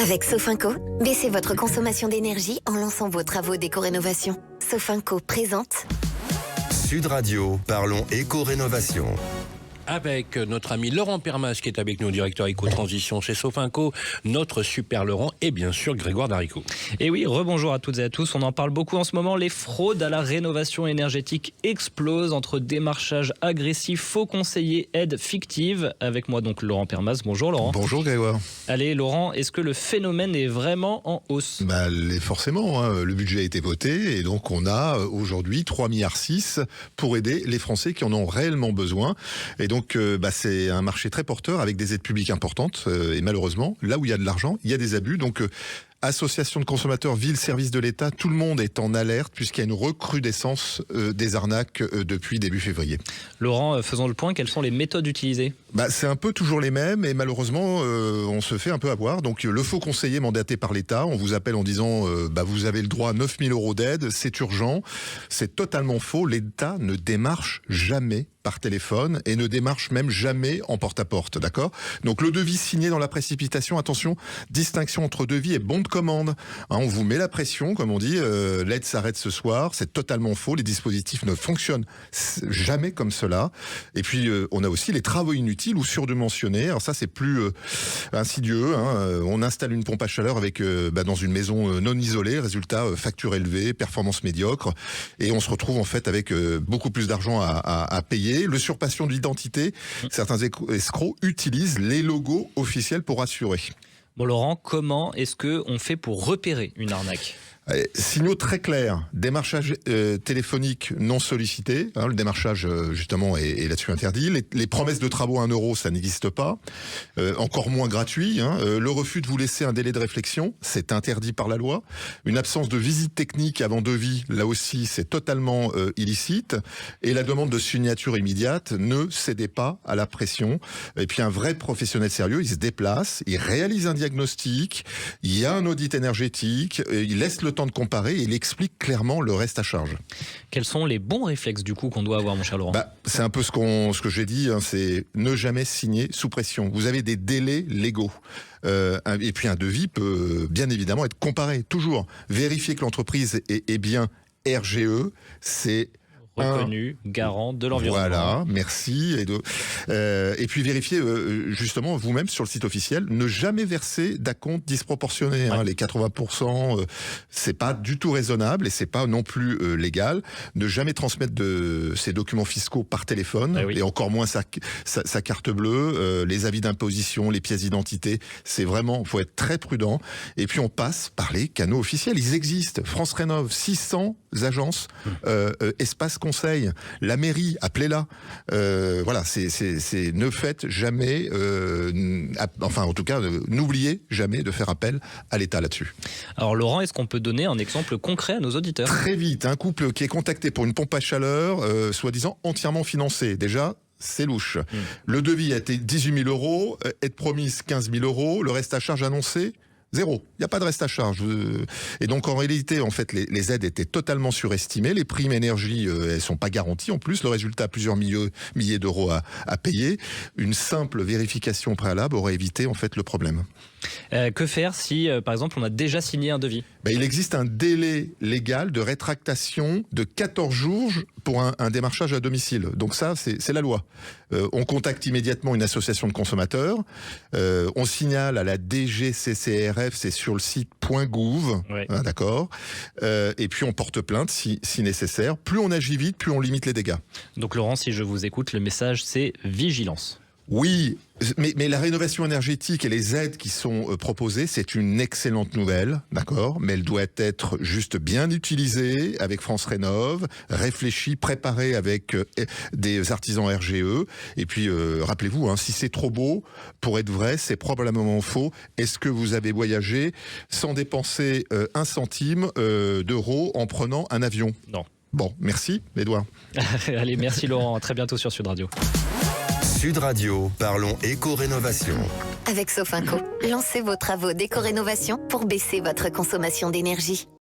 Avec Sofinco, baissez votre consommation d'énergie en lançant vos travaux d'éco-rénovation. Sofinco présente Sud Radio, parlons éco-rénovation. Avec notre ami Laurent Permas qui est avec nous, directeur éco-transition chez Sofinco, notre super Laurent et bien sûr Grégoire Darico. Et oui, rebonjour à toutes et à tous. On en parle beaucoup en ce moment. Les fraudes à la rénovation énergétique explosent entre démarchage agressif, faux conseillers, aides fictives. Avec moi donc Laurent Permas. Bonjour Laurent. Bonjour Grégoire. Allez Laurent, est-ce que le phénomène est vraiment en hausse ? Forcément, le budget a été voté et donc on a aujourd'hui 3,6 milliards pour aider les Français qui en ont réellement besoin. Et donc c'est un marché très porteur avec des aides publiques importantes et malheureusement, là où il y a de l'argent, il y a des abus. Donc associations de consommateurs, villes, services de l'État, tout le monde est en alerte puisqu'il y a une recrudescence des arnaques depuis début février. Laurent, faisons le point, quelles sont les méthodes utilisées ? C'est un peu toujours les mêmes et malheureusement on se fait un peu avoir. Donc le faux conseiller mandaté par l'État, on vous appelle en disant vous avez le droit à 9 000 € d'aide, c'est urgent. C'est totalement faux, l'État ne démarche jamais par téléphone et ne démarche même jamais en porte-à-porte, d'accord ? Donc le devis signé dans la précipitation, attention, distinction entre devis et bon de commande. On vous met la pression, comme on dit, l'aide s'arrête ce soir, c'est totalement faux, les dispositifs ne fonctionnent jamais comme cela. Et puis on a aussi les travaux inutiles ou surdimensionnés, alors ça c'est plus insidieux, on installe une pompe à chaleur avec dans une maison non isolée, résultat facture élevée, performance médiocre, et on se retrouve en fait avec beaucoup plus d'argent à payer. Le surpassion de l'identité, certains escrocs utilisent les logos officiels pour assurer. Bon Laurent, comment est-ce qu'on fait pour repérer une arnaque ? Signaux très clairs, démarchage téléphonique non sollicité, le démarchage justement est là-dessus interdit, les promesses de travaux à 1 €, ça n'existe pas, encore moins gratuit, le refus de vous laisser un délai de réflexion, c'est interdit par la loi, une absence de visite technique avant devis, là aussi c'est totalement illicite, et la demande de signature immédiate, ne cédez pas à la pression, et puis un vrai professionnel sérieux, il se déplace, il réalise un diagnostic, il y a un audit énergétique, il laisse le temps de comparer et il explique clairement le reste à charge. Quels sont les bons réflexes du coup qu'on doit avoir, mon cher Laurent ? C'est un peu ce que j'ai dit, c'est ne jamais signer sous pression. Vous avez des délais légaux. Et puis un devis peut bien évidemment être comparé, toujours. Vérifier que l'entreprise est bien RGE, c'est reconnu, garant de l'environnement. Voilà, merci. Et puis vérifiez justement vous-même sur le site officiel, ne jamais verser d'acompte disproportionné. Les 80%, c'est pas du tout raisonnable et c'est pas non plus légal. Ne jamais transmettre ses documents fiscaux par téléphone et encore moins sa carte bleue, les avis d'imposition, les pièces d'identité. C'est vraiment, faut être très prudent. Et puis on passe par les canaux officiels. Ils existent. France Rénov, 600 agences, espace conseil, la mairie, appelez-la. Ne faites jamais, en tout cas, n'oubliez jamais de faire appel à l'État là-dessus. Alors Laurent, est-ce qu'on peut donner un exemple concret à nos auditeurs ? Très vite, un couple qui est contacté pour une pompe à chaleur, soi-disant entièrement financée. Déjà, c'est louche. Le devis a été 18 000 €, aide promise 15 000 €, le reste à charge annoncé 0. Il n'y a pas de reste à charge. Et donc, en réalité, en fait, les aides étaient totalement surestimées. Les primes énergie, elles sont pas garanties. En plus, le résultat, plusieurs milliers d'euros à payer. Une simple vérification préalable aurait évité, en fait, le problème. Que faire si, par exemple, on a déjà signé un devis ? Il existe un délai légal de rétractation de 14 jours pour un démarchage à domicile. Donc ça, c'est la loi. On contacte immédiatement une association de consommateurs. On signale à la DGCCRF, c'est sur le site .gouv, d'accord. Et puis on porte plainte si nécessaire. Plus on agit vite, plus on limite les dégâts. Donc Laurent, si je vous écoute, le message c'est vigilance. Oui, mais la rénovation énergétique et les aides qui sont proposées, c'est une excellente nouvelle, d'accord, mais elle doit être juste bien utilisée avec France Rénov, réfléchie, préparée avec des artisans RGE. Et puis, rappelez-vous, si c'est trop beau pour être vrai, c'est probablement faux. Est-ce que vous avez voyagé sans dépenser 1 centime d'euro en prenant un avion ? Non. Bon, merci, Edouard. Allez, merci Laurent, à très bientôt sur Sud Radio. Sud Radio, parlons éco-rénovation. Avec Sofinco, lancez vos travaux d'éco-rénovation pour baisser votre consommation d'énergie.